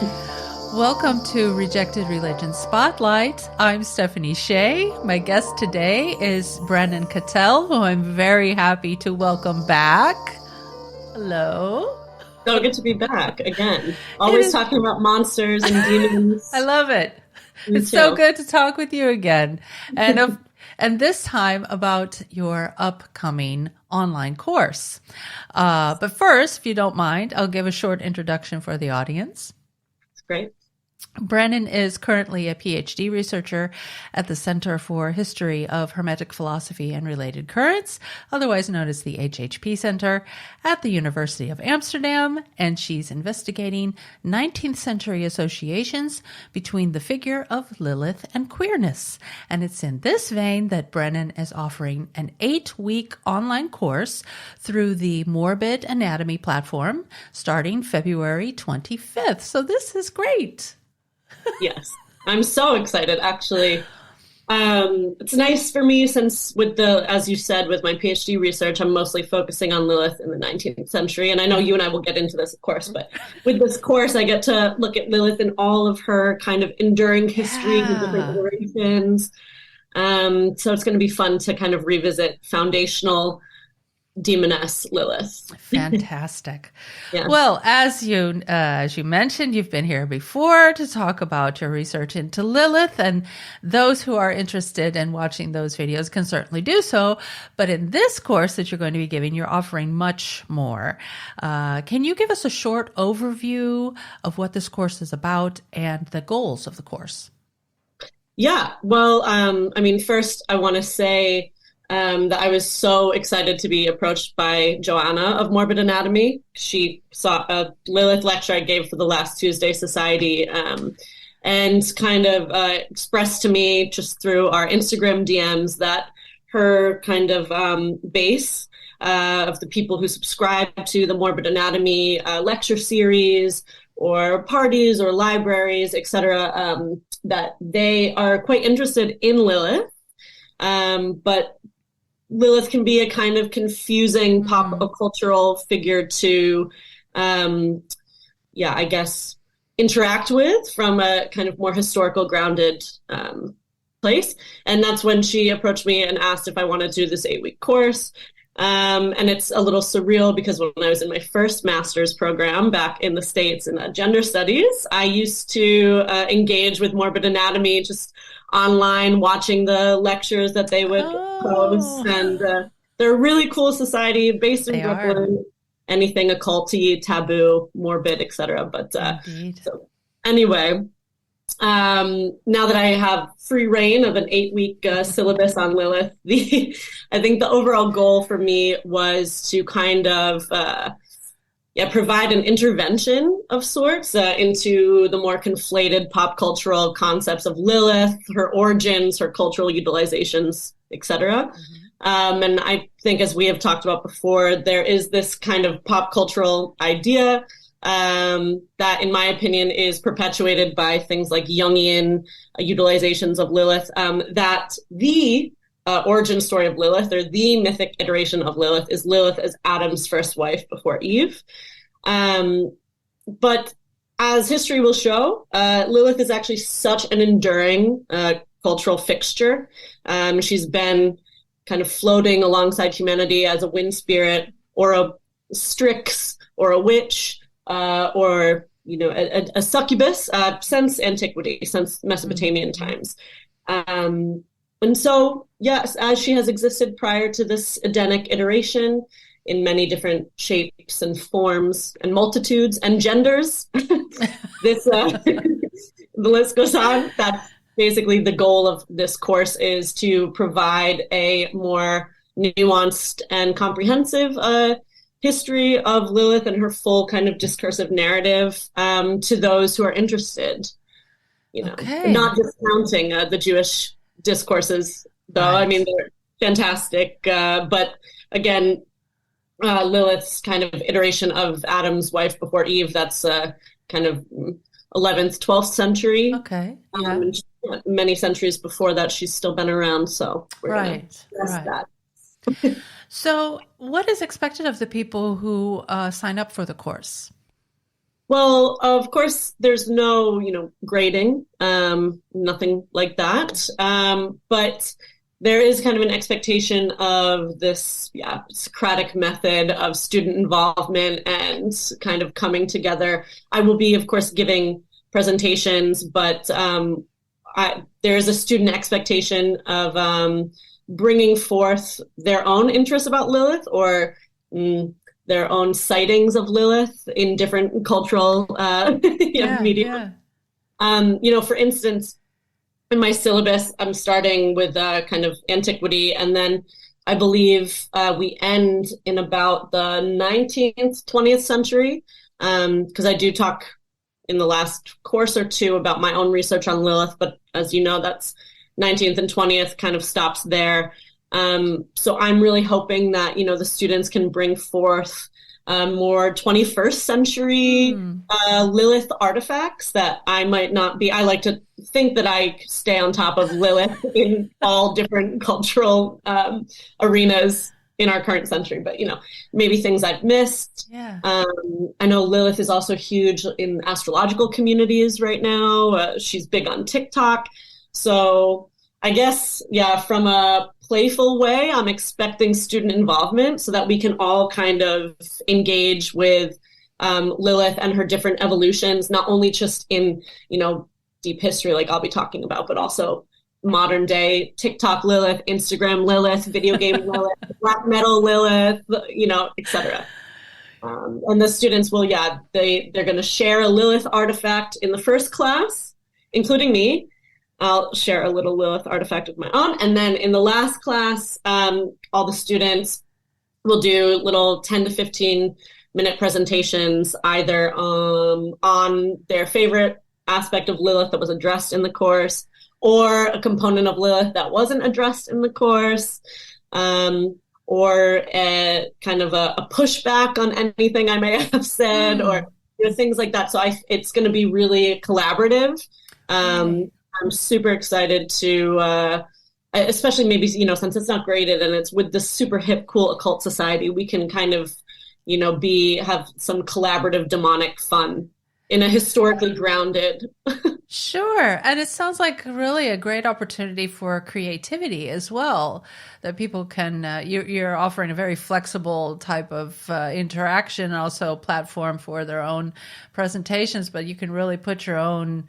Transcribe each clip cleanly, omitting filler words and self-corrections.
Welcome to Rejected Religion Spotlight. I'm Stephanie Shea. My guest today is Brennan Kettelle, who I'm very happy to welcome back. Hello. So good to be back again. Always talking about monsters and demons. I love it. Me It's so too. good to talk with you again. And this time about your upcoming online course. But first, if you don't mind, I'll give a short introduction for the audience. It's great. Brennan is currently a PhD researcher at the Center for History of Hermetic Philosophy and Related Currents, otherwise known as the HHP Center, at the University of Amsterdam, and she's investigating 19th century associations between the figure of Lilith and queerness. And it's in this vein that Brennan is offering an 8-week online course through the Morbid Anatomy platform starting February 25th. So this is great. Yes, I'm so excited, actually. It's nice for me since as you said, with my PhD research, I'm mostly focusing on Lilith in the 19th century. And I know you and I will get into this, of course, but with this course, I get to look at Lilith in all of her kind of enduring history, the different iterations. So it's going to be fun to kind of revisit foundational Demoness Lilith. Fantastic. Yeah. Well, as you mentioned, you've been here before to talk about your research into Lilith, and those who are interested in watching those videos can certainly do so. But in this course that you're going to be giving, you're offering much more. Can you give us a short overview of what this course is about and the goals of the course? Yeah. Well, first I want to say that I was so excited to be approached by Joanna of Morbid Anatomy. She saw a Lilith lecture I gave for the last Tuesday Society, and kind of expressed to me just through our Instagram DMs that her kind of base of the people who subscribe to the Morbid Anatomy lecture series or parties or libraries, etc., that they are quite interested in Lilith, but Lilith can be a kind of confusing pop cultural figure to, I guess, interact with from a kind of more historical grounded place. And that's when she approached me and asked if I wanted to do this 8-week course. And it's a little surreal because when I was in my first master's program back in the States in gender studies, I used to engage with Morbid Anatomy just online, watching the lectures that they would post. And they're a really cool society based in Brooklyn. Anything occulty, taboo, morbid, etc. But so anyway, now that I have free reign of an 8-week syllabus on Lilith, I think the overall goal for me was to kind of provide an intervention of sorts into the more conflated pop cultural concepts of Lilith, her origins, her cultural utilizations, etc. And I think, as we have talked about before, there is this kind of pop cultural idea that, in my opinion, is perpetuated by things like Jungian utilizations of Lilith, that the origin story of Lilith, or the mythic iteration of Lilith, is Lilith as Adam's first wife before Eve. But as history will show, Lilith is actually such an enduring cultural fixture. She's been kind of floating alongside humanity as a wind spirit, or a Strix, or a witch, or a succubus since antiquity, since Mesopotamian times. And so, yes, as she has existed prior to this Edenic iteration in many different shapes and forms and multitudes and genders, the list goes on. That's basically the goal of this course, is to provide a more nuanced and comprehensive history of Lilith and her full kind of discursive narrative to those who are interested. Not discounting the Jewish discourses, though. Right. I mean, they're fantastic. But again, Lilith's kind of iteration of Adam's wife before Eve, that's kind of 11th, 12th century. Okay. Yeah. And many centuries before that, she's still been around. So we're going to test that. So what is expected of the people who sign up for the course? Well, of course, there's no, grading, nothing like that. But there is kind of an expectation of this, Socratic method of student involvement and kind of coming together. I will be, of course, giving presentations, but there is a student expectation of bringing forth their own interests about Lilith or their own sightings of Lilith in different cultural media. For instance, in my syllabus, I'm starting with kind of antiquity, and then I believe we end in about the 19th, 20th century, because I do talk in the last course or two about my own research on Lilith, but as you know, that's 19th and 20th kind of stops there. So I'm really hoping that, the students can bring forth more 21st century Lilith artifacts that I might not be. I like to think that I stay on top of Lilith in all different cultural arenas in our current century, but, maybe things I've missed. Yeah. I know Lilith is also huge in astrological communities right now. She's big on TikTok. So I guess, from a playful way, I'm expecting student involvement so that we can all kind of engage with Lilith and her different evolutions, not only just in, deep history like I'll be talking about, but also modern day TikTok Lilith, Instagram Lilith, video game Lilith, black metal Lilith, etc. And the students will, they're going to share a Lilith artifact in the first class, including me. I'll share a little Lilith artifact of my own. And then in the last class, all the students will do little 10 to 15 minute presentations, either on their favorite aspect of Lilith that was addressed in the course, or a component of Lilith that wasn't addressed in the course, or a kind of a pushback on anything I may have said, or things like that. So it's going to be really collaborative. I'm super excited to, especially maybe, since it's not graded and it's with this super hip, cool occult society, we can kind of, have some collaborative demonic fun in a historically grounded. Sure. And it sounds like really a great opportunity for creativity as well, that people can, you're offering a very flexible type of interaction, and also platform for their own presentations, but you can really put your own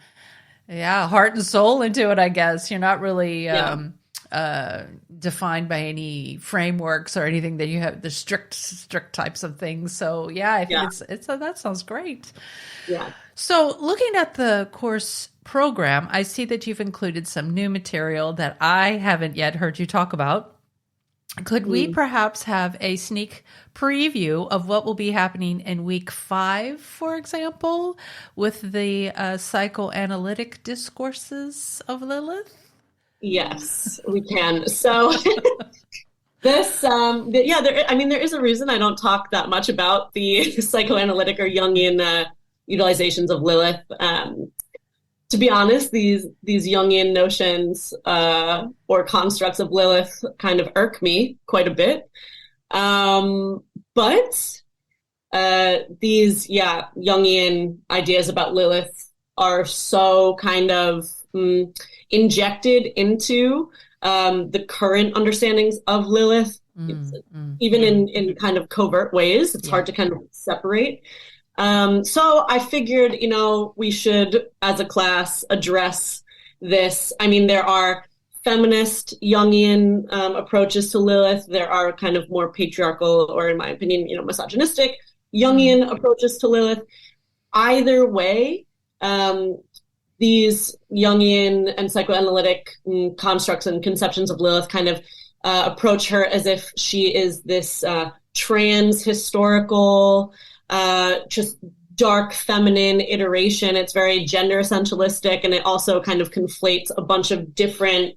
heart and soul into it, I guess. You're not really defined by any frameworks or anything that you have the strict types of things. So I think it's that sounds great. Yeah. So looking at the course program, I see that you've included some new material that I haven't yet heard you talk about. Could we perhaps have a sneak preview of what will be happening in week 5, for example, with the psychoanalytic discourses of Lilith? Yes, we can. So this, there is a reason I don't talk that much about the psychoanalytic or Jungian utilizations of Lilith. To be honest, these Jungian notions or constructs of Lilith kind of irk me quite a bit. But these, Jungian ideas about Lilith are so kind of injected into the current understandings of Lilith, even in kind of covert ways. It's hard to kind of separate. So I figured, we should, as a class, address this. I mean, there are feminist Jungian approaches to Lilith. There are kind of more patriarchal, or in my opinion, misogynistic Jungian approaches to Lilith. Either way, these Jungian and psychoanalytic constructs and conceptions of Lilith kind of approach her as if she is this trans-historical, just dark feminine iteration. It's very gender essentialistic, and it also kind of conflates a bunch of different,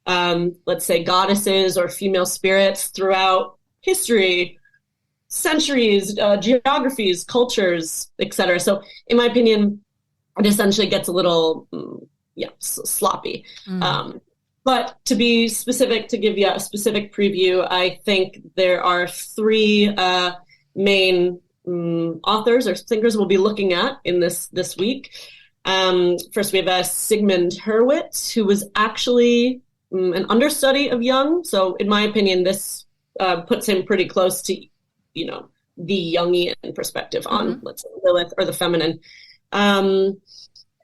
let's say, goddesses or female spirits throughout history, centuries, geographies, cultures, etc. So in my opinion, it essentially gets a little, sloppy. But to be specific, to give you a specific preview, I think there are 3 main authors or thinkers we'll be looking at in this week. First, we have Sigmund Hurwitz, who was actually an understudy of Jung. So in my opinion, this puts him pretty close to, the Jungian perspective on, let's say, Lilith or the feminine. And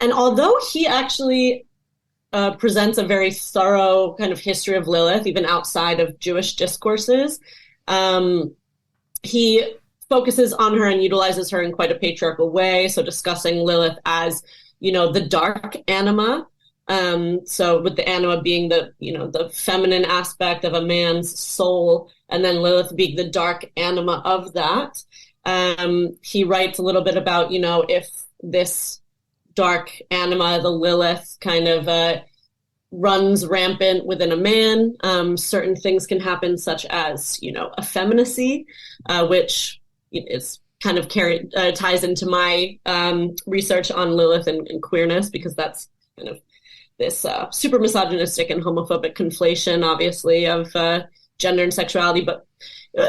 although he actually presents a very thorough kind of history of Lilith, even outside of Jewish discourses, he focuses on her and utilizes her in quite a patriarchal way. So discussing Lilith as, the dark anima. So with the anima being the feminine aspect of a man's soul, and then Lilith being the dark anima of that. He writes a little bit about, if this dark anima, the Lilith, kind of runs rampant within a man, certain things can happen, such as, effeminacy, which is kind of ties into my research on Lilith and queerness, because that's kind of this super misogynistic and homophobic conflation, obviously, of gender and sexuality. But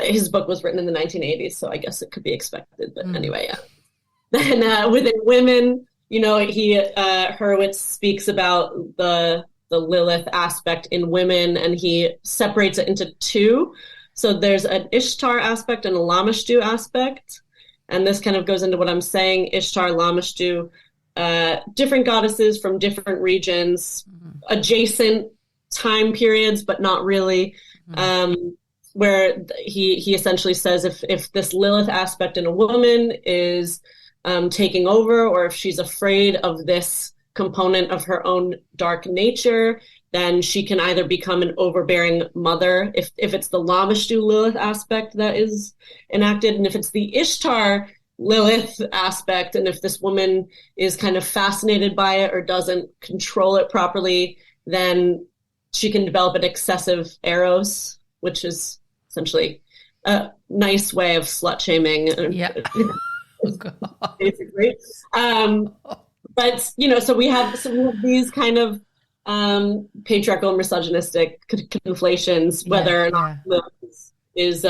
his book was written in the 1980s, so I guess it could be expected. But anyway, yeah. Then within women, Hurwitz speaks about the Lilith aspect in women, and he separates it into two. So there's an Ishtar aspect and a Lamashtu aspect. And this kind of goes into what I'm saying. Ishtar, Lamashtu, different goddesses from different regions, adjacent time periods, but not really. Where he essentially says if this Lilith aspect in a woman is taking over, or if she's afraid of this component of her own dark nature, then she can either become an overbearing mother, if it's the Lamashtu Lilith aspect that is enacted, and if it's the Ishtar Lilith aspect, and if this woman is kind of fascinated by it or doesn't control it properly, then she can develop an excessive eros, which is essentially a nice way of slut-shaming. Yeah. Basically. But, so we have these kind of patriarchal and misogynistic conflations, whether or not Lilith is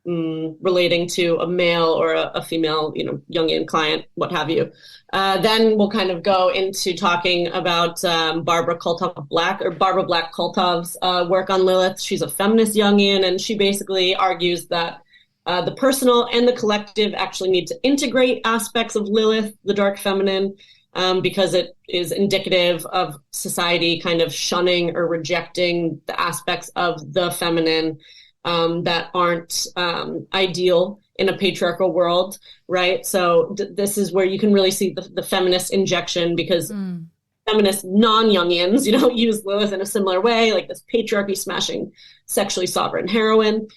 relating to a male or a female, Jungian client, what have you. Then we'll kind of go into talking about Barbara Black Koltov's work on Lilith. She's a feminist Jungian, and she basically argues that the personal and the collective actually need to integrate aspects of Lilith, the dark feminine, because it is indicative of society kind of shunning or rejecting the aspects of the feminine that aren't ideal in a patriarchal world, right? So this is where you can really see the feminist injection, because feminist non-Jungians, use Lilith in a similar way, like this patriarchy smashing sexually sovereign heroine.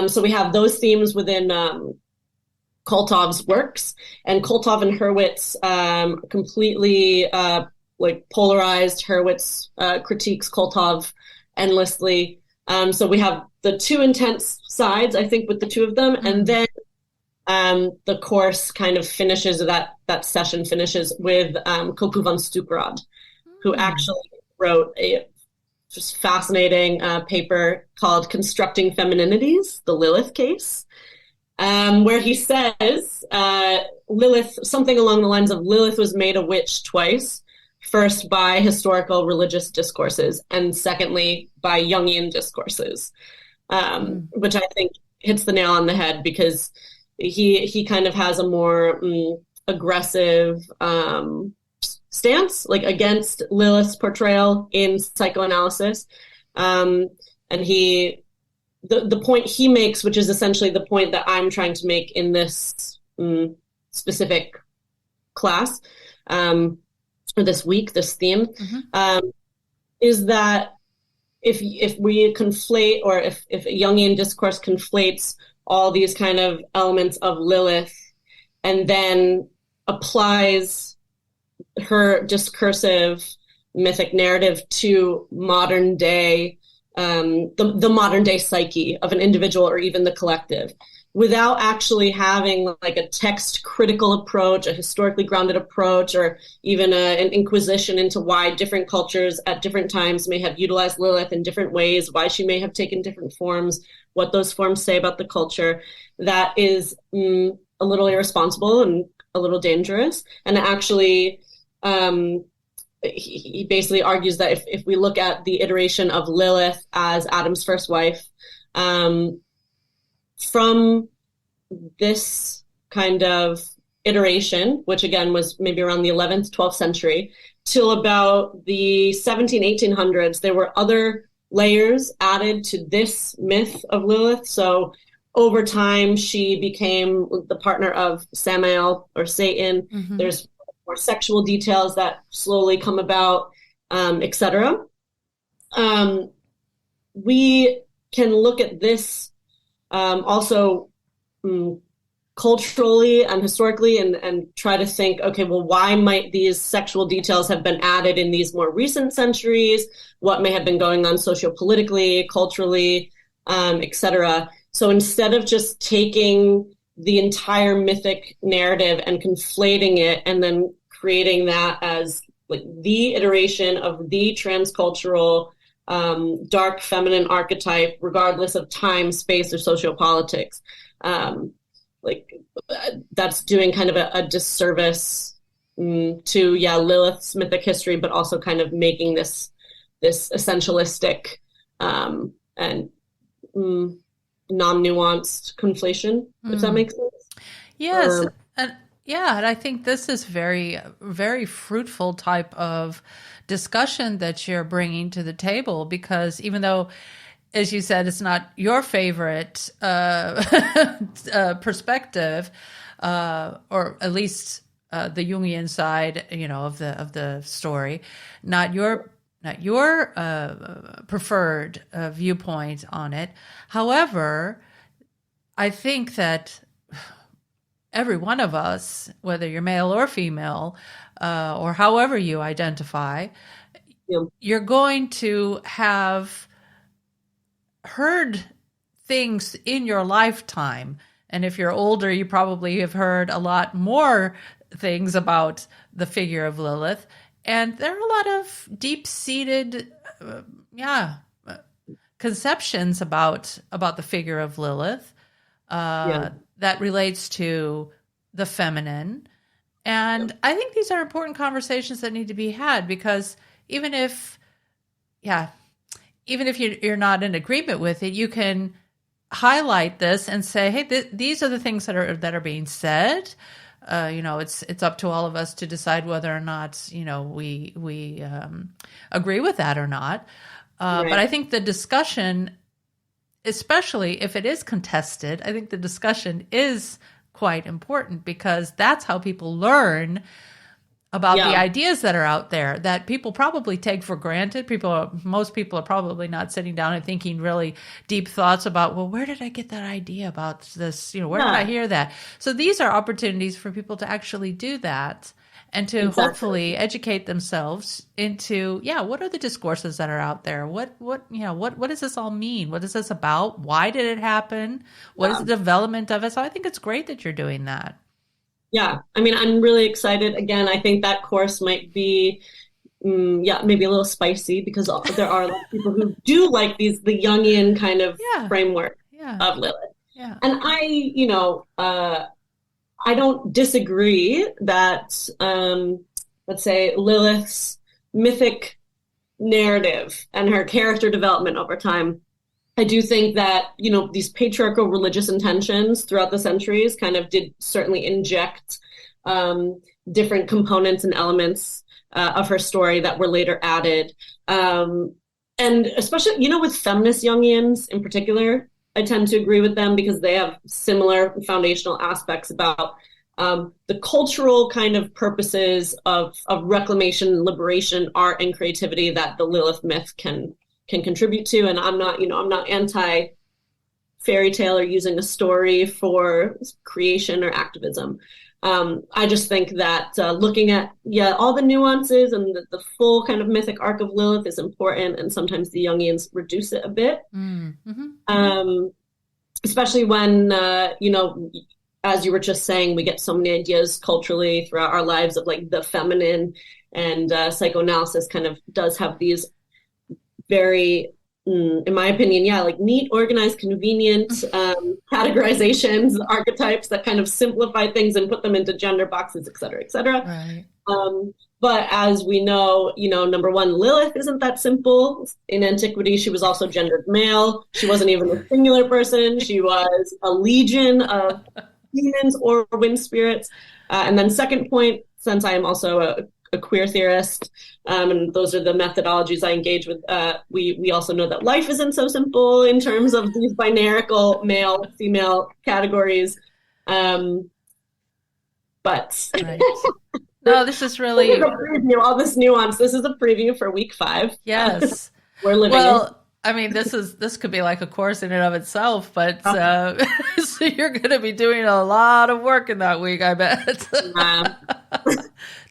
So we have those themes within Koltov's works, and Koltov and Hurwitz completely polarized. Hurwitz critiques Koltov endlessly. So we have the two intense sides, I think, with the two of them, and then the course kind of finishes, that session finishes with Kopu van Stukrad, who actually wrote a just fascinating paper called Constructing Femininities, the Lilith Case, where he says Lilith, something along the lines of Lilith was made a witch twice, first by historical religious discourses, and secondly by Jungian discourses, which I think hits the nail on the head, because he kind of has a more aggressive stance, like against Lilith's portrayal in psychoanalysis. And the point he makes, which is essentially the point that I'm trying to make in this specific class, or this week, this theme, is that if we conflate, or if Jungian discourse conflates all these kind of elements of Lilith and then applies her discursive mythic narrative to modern day, the modern day psyche of an individual or even the collective, without actually having like a text critical approach, a historically grounded approach, or even an inquisition into why different cultures at different times may have utilized Lilith in different ways, why she may have taken different forms, what those forms say about the culture. That is a little irresponsible and a little dangerous. And actually, he basically argues that if we look at the iteration of Lilith as Adam's first wife, from this kind of iteration, which again was maybe around the 11th, 12th century, till about the 1800s, there were other layers added to this myth of Lilith. So over time, she became the partner of Samael or Satan. Mm-hmm. There's more sexual details that slowly come about, etc. We can look at this also culturally and historically and try to think, okay, well, why might these sexual details have been added in these more recent centuries? What may have been going on sociopolitically, culturally, etc. So instead of just taking the entire mythic narrative and conflating it and then creating that as like the iteration of the transcultural dark feminine archetype, regardless of time, space, or sociopolitics, that's doing kind of a disservice to Lilith's mythic history, but also kind of making this essentialistic and non-nuanced conflation, if that makes sense. Yes. And I think this is very, very fruitful type of discussion that you're bringing to the table, because even though, as you said, it's not your favorite perspective, or at least the Jungian side, of the story, not your preferred viewpoint on it. However, I think that every one of us, whether you're male or female, or however you identify, you're going to have heard things in your lifetime. And if you're older, you probably have heard a lot more things about the figure of Lilith. And there are a lot of deep-seated, conceptions about the figure of Lilith that relates to the feminine. And I think these are important conversations that need to be had, because even if you're not in agreement with it, you can highlight this and say, hey, these are the things that are being said. It's up to all of us to decide whether or not, we agree with that or not. Right. But I think the discussion, especially if it is contested, I think the discussion is quite important, because that's how people learn about the ideas that are out there that people probably take for granted. Most people are probably not sitting down and thinking really deep thoughts about, well, where did I get that idea about this? Where did I hear that? So these are opportunities for people to actually do that and to hopefully educate themselves into, what are the discourses that are out there? What does this all mean? What is this about? Why did it happen? What is the development of it? So I think it's great that you're doing that. Yeah, I mean, I'm really excited. Again, I think that course might be, maybe a little spicy, because there are a lot of people who do like the Jungian kind of framework of Lilith. Yeah. And I don't disagree that, let's say, Lilith's mythic narrative and her character development over time, I do think that, these patriarchal religious intentions throughout the centuries kind of did certainly inject different components and elements of her story that were later added. And especially, with feminist Jungians in particular, I tend to agree with them, because they have similar foundational aspects about the cultural kind of purposes of reclamation, liberation, art, and creativity that the Lilith myth can contribute to. And I'm not anti fairy tale or using a story for creation or activism. I just think that looking at all the nuances and the full kind of mythic arc of Lilith is important, and sometimes the Jungians reduce it a bit. Mm-hmm. Especially when as you were just saying, we get so many ideas culturally throughout our lives of like the feminine, and psychoanalysis kind of does have these very in my opinion, like neat, organized, convenient categorizations, archetypes that kind of simplify things and put them into gender boxes, et cetera, et cetera. Right. But as we know, number one, Lilith isn't that simple. In antiquity, she was also gendered male. She wasn't even a singular person. She was a legion of demons or wind spirits. And then second point, since I am also a queer theorist, and those are the methodologies I engage with, we also know that life isn't so simple in terms of these binarical male, female categories. But right. No, this is really this is a preview, all this nuance. This is a preview for week 5. Yes. We're living well, I mean, this could be like a course in and of itself, but so you're going to be doing a lot of work in that week, I bet.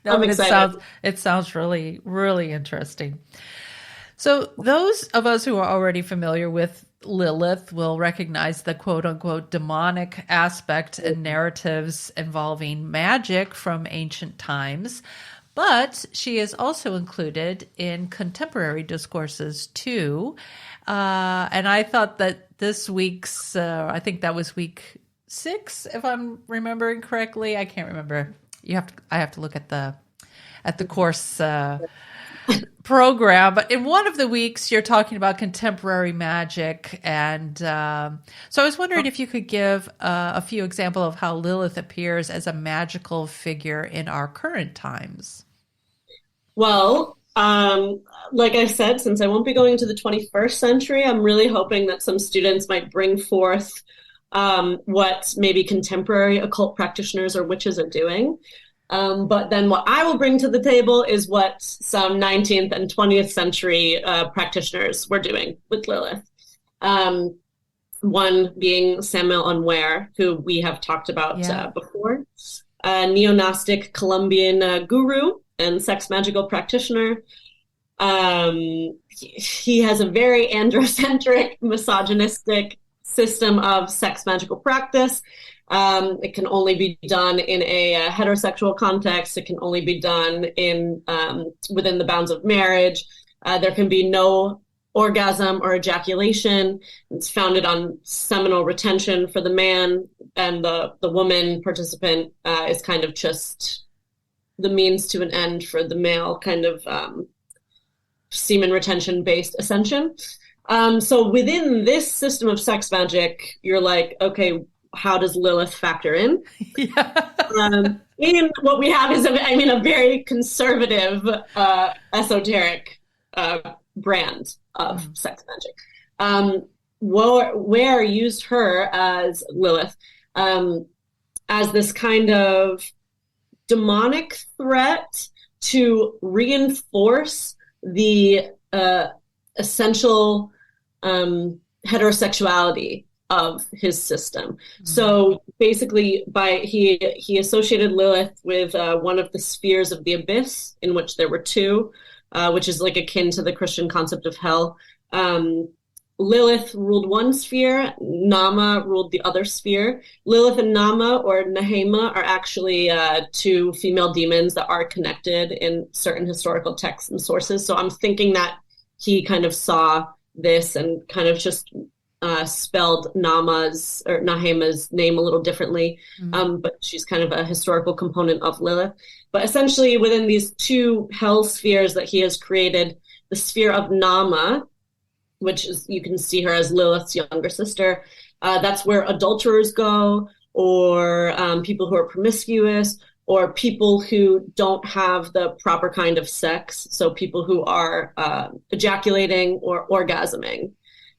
No, I'm but excited. it sounds really, really interesting. So those of us who are already familiar with Lilith will recognize the quote unquote demonic aspect and narratives involving magic from ancient times, but she is also included in contemporary discourses too. And I thought that this week's, I think that was week 6, if I'm remembering correctly. I can't remember. I have to look at the course program, but in one of the weeks you're talking about contemporary magic, and so I was wondering if you could give a few examples of how Lilith appears as a magical figure in our current times. Well, like I said, since I won't be going into the 21st century, I'm really hoping that some students might bring forth what maybe contemporary occult practitioners or witches are doing. But then what I will bring to the table is what some 19th and 20th century practitioners were doing with Lilith. One being Samuel Unware, who we have talked about before, a neo-Gnostic Colombian guru and sex magical practitioner. He has a very androcentric, misogynistic system of sex magical practice. It can only be done in a heterosexual context. It can only be done in within the bounds of marriage. There can be no orgasm or ejaculation. It's founded on seminal retention for the man, and the woman participant is kind of just the means to an end for the male kind of semen retention based ascension. So within this system of sex magic, you're like, okay, how does Lilith factor in? And what we have is, a very conservative, esoteric brand of sex magic. Ware used her as Lilith as this kind of demonic threat to reinforce the essential heterosexuality of his system. Mm-hmm. So basically, he associated Lilith with one of the spheres of the abyss, in which there were 2, which is like akin to the Christian concept of hell. Lilith ruled one sphere, Nama ruled the other sphere. Lilith and Nama, or Nahema, are actually 2 female demons that are connected in certain historical texts and sources. So I'm thinking that he kind of saw this and kind of just spelled Nama's or Nahema's name a little differently, but she's kind of a historical component of Lilith. But essentially, within these 2 hell spheres that he has created, the sphere of Nama, which is, you can see her as Lilith's younger sister, that's where adulterers go, or people who are promiscuous, or people who don't have the proper kind of sex, so people who are ejaculating or orgasming.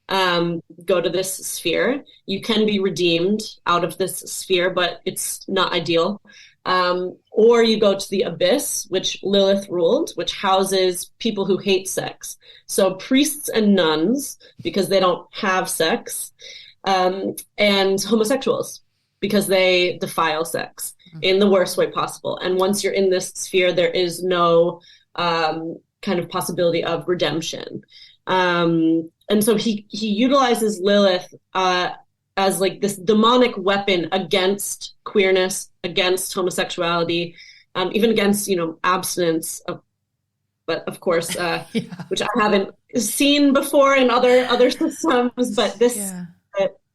Go to this sphere. You can be redeemed out of this sphere, but it's not ideal. Or you go to the abyss, which Lilith ruled, which houses people who hate sex. So priests and nuns, because they don't have sex, and homosexuals, because they defile sex in the worst way possible. And once you're in this sphere, there is no kind of possibility of redemption. And so he utilizes Lilith as like this demonic weapon against queerness, against homosexuality, even against, abstinence of but of course, which I haven't seen before in other systems, but this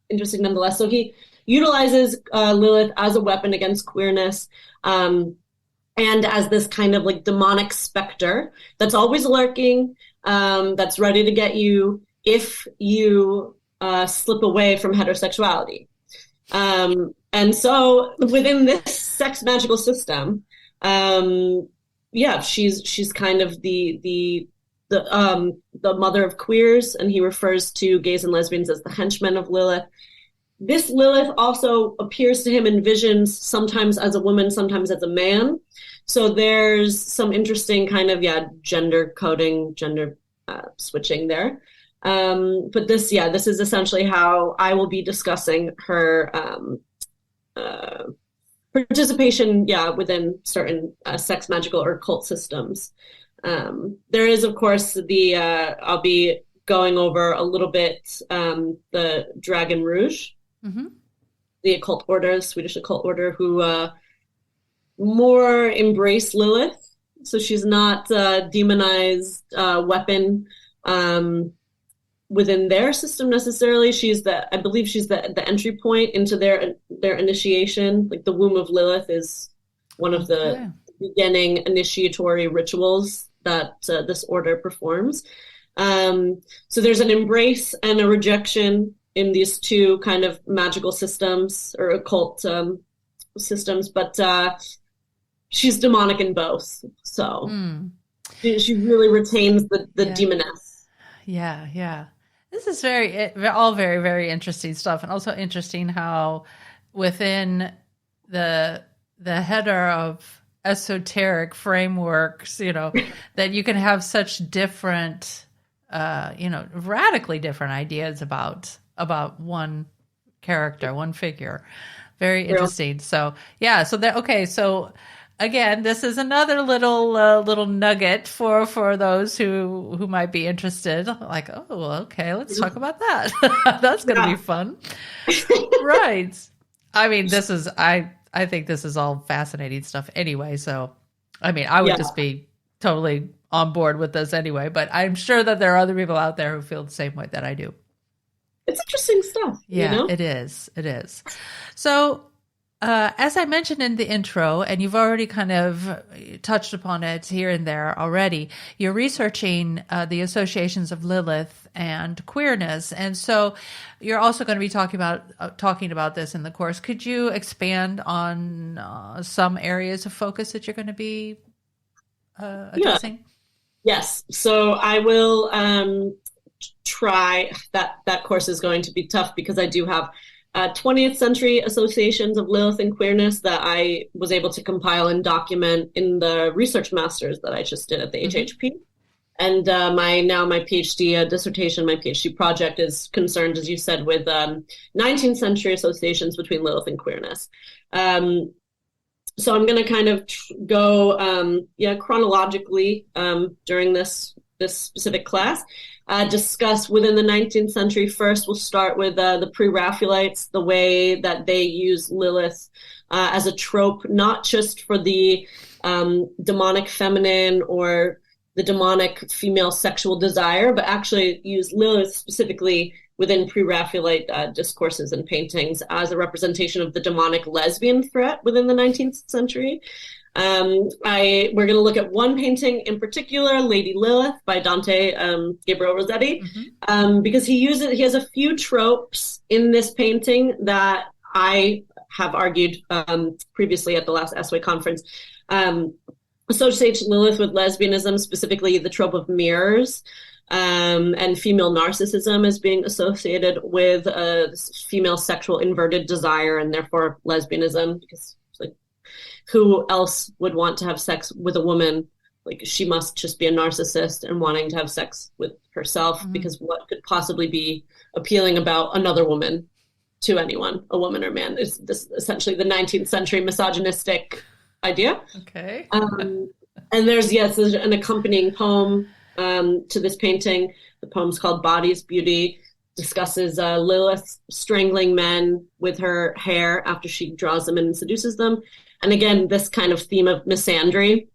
interesting nonetheless. So he utilizes Lilith as a weapon against queerness, and as this kind of like demonic specter that's always lurking, that's ready to get you if you slip away from heterosexuality. And so within this sex magical system, she's kind of the mother of queers, and he refers to gays and lesbians as the henchmen of Lilith. This Lilith also appears to him in visions, sometimes as a woman, sometimes as a man. So there's some interesting kind of, gender coding, gender switching there. But this is essentially how I will be discussing her participation, within certain sex magical or cult systems. There is, of course, I'll be going over a little bit the Dragon Rouge, the occult order, the Swedish occult order, who more embrace Lilith. So she's not a demonized weapon within their system necessarily. I believe she's the entry point into their initiation. Like the womb of Lilith is one of the beginning initiatory rituals that this order performs. So there's an embrace and a rejection in these two kind of magical systems or occult systems, but she's demonic in both. So she really retains the demoness. Yeah. This is all very, very interesting stuff. And also interesting how within the header of esoteric frameworks, that you can have such different, radically different ideas about one character, one figure. Very interesting. So so again, this is another little nugget for those who might be interested. Like, okay, let's talk about that. That's going to be fun. Right. I mean, I think this is all fascinating stuff anyway. So, I mean, I would just be totally on board with this anyway, but I'm sure that there are other people out there who feel the same way that I do. It's interesting stuff. Yeah, it is. So, as I mentioned in the intro, and you've already kind of touched upon it here and there already, you're researching the associations of Lilith and queerness. And so you're also going to be talking about this in the course. Could you expand on some areas of focus that you're going to be addressing? Yes. So I will try. That course is going to be tough because I do have 20th century associations of Lilith and queerness that I was able to compile and document in the research masters that I just did at the HHP. And my PhD dissertation, my PhD project is concerned, as you said, with 19th century associations between Lilith and queerness. So I'm going to kind of go chronologically during this specific class. Discuss within the 19th century. First, we'll start with the pre-Raphaelites, the way that they use Lilith as a trope, not just for the demonic feminine or the demonic female sexual desire, but actually use Lilith specifically within pre-Raphaelite discourses and paintings as a representation of the demonic lesbian threat within the 19th century. We're going to look at one painting in particular, Lady Lilith by Dante Gabriel Rossetti, because he has a few tropes in this painting that I have argued previously at the last SWA conference. Associates Lilith with lesbianism, specifically the trope of mirrors, and female narcissism as being associated with female sexual inverted desire and therefore lesbianism, because who else would want to have sex with a woman? Like, she must just be a narcissist and wanting to have sex with herself, because what could possibly be appealing about another woman to anyone, a woman or man? Is this essentially the 19th century misogynistic idea? Okay. And there's an accompanying poem to this painting. The poem's called Body's Beauty, discusses Lilith strangling men with her hair after she draws them in and seduces them. And again, this kind of theme of misandry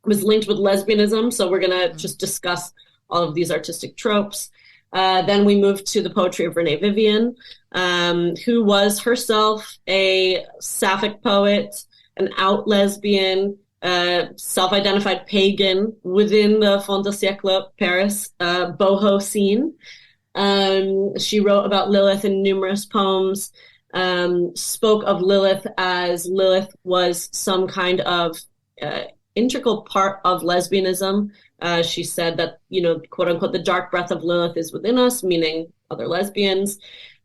was linked with lesbianism. So we're going to just discuss all of these artistic tropes. Then we moved to the poetry of Renee Vivian, who was herself a sapphic poet, an out lesbian, self-identified pagan within the fin de siècle Paris boho scene. She wrote about Lilith in numerous poems, spoke of Lilith as Lilith was some kind of integral part of lesbianism. She said that, quote unquote, the dark breath of Lilith is within us, meaning other lesbians.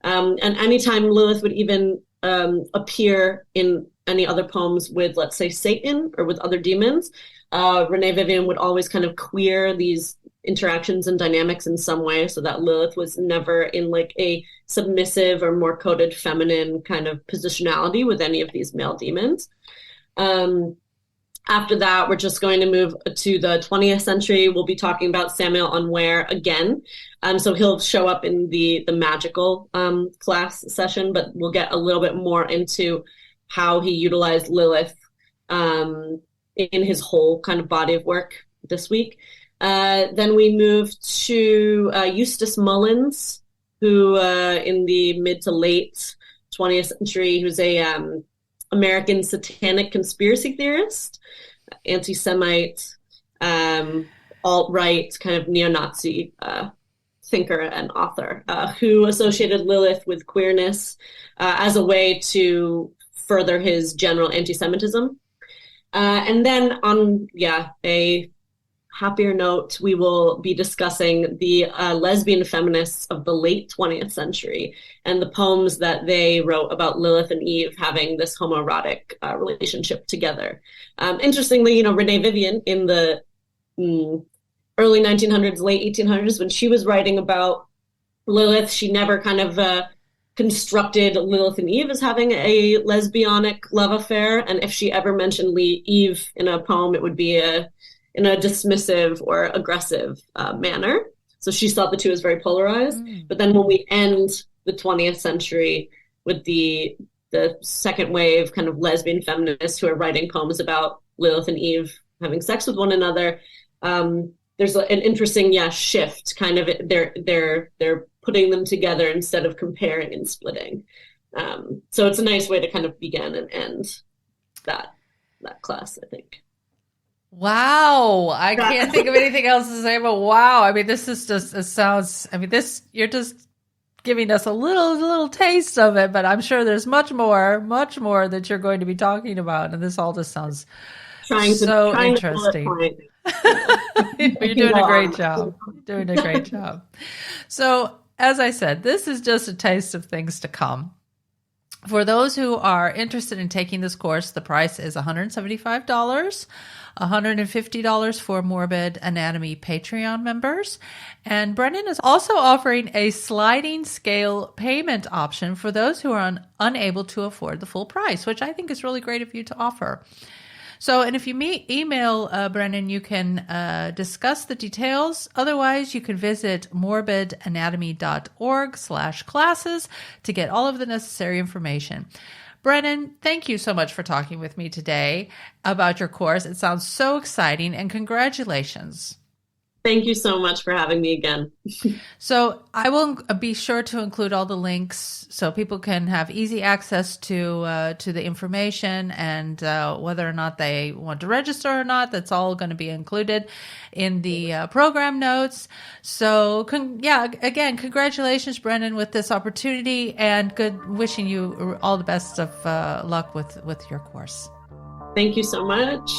And anytime Lilith would even appear in any other poems with, let's say, Satan or with other demons, Renee Vivian would always kind of queer these interactions and dynamics in some way, so that Lilith was never in like a submissive or more coded feminine kind of positionality with any of these male demons. After that, we're just going to move to the 20th century. We'll be talking about Samuel Unware again. So he'll show up in the magical class session, but we'll get a little bit more into how he utilized Lilith in his whole kind of body of work this week. Then we move to Eustace Mullins, who in the mid to late 20th century, he was a American satanic conspiracy theorist, anti-Semite, alt-right, kind of neo-Nazi thinker and author, who associated Lilith with queerness as a way to further his general anti-Semitism. And then on, a happier note, we will be discussing the lesbian feminists of the late 20th century and the poems that they wrote about Lilith and Eve having this homoerotic relationship together. Interestingly, Renee Vivian in the early 1900s, late 1800s, when she was writing about Lilith, she never kind of constructed Lilith and Eve as having a lesbianic love affair. And if she ever mentioned Eve in a poem, it would be in a dismissive or aggressive manner. So she thought the two as very polarized. But then when we end the 20th century with the second wave kind of lesbian feminists who are writing poems about Lilith and Eve having sex with one another, there's an interesting shift. Kind of they're putting them together instead of comparing and splitting. So it's a nice way to kind of begin and end that class, I think. Wow. I can't think of anything else to say, but wow. I mean, this is just, you're just giving us a little taste of it, but I'm sure there's much more that you're going to be talking about. And this all just sounds so interesting. You're doing a great job. Doing a great job. So, as I said, this is just a taste of things to come. For those who are interested in taking this course, the price is $175, $150 for Morbid Anatomy Patreon members. And Brennan is also offering a sliding scale payment option for those who are unable to afford the full price, which I think is really great of you to offer. So, and if you email Brennan, you can discuss the details. Otherwise, you can visit morbidanatomy.org/classes to get all of the necessary information. Brennan, thank you so much for talking with me today about your course. It sounds so exciting, and congratulations. Thank you so much for having me again. So I will be sure to include all the links so people can have easy access to the information, and whether or not they want to register or not, that's all going to be included in the program notes. So again, congratulations, Brennan, with this opportunity, and wishing you all the best of luck with your course. Thank you so much.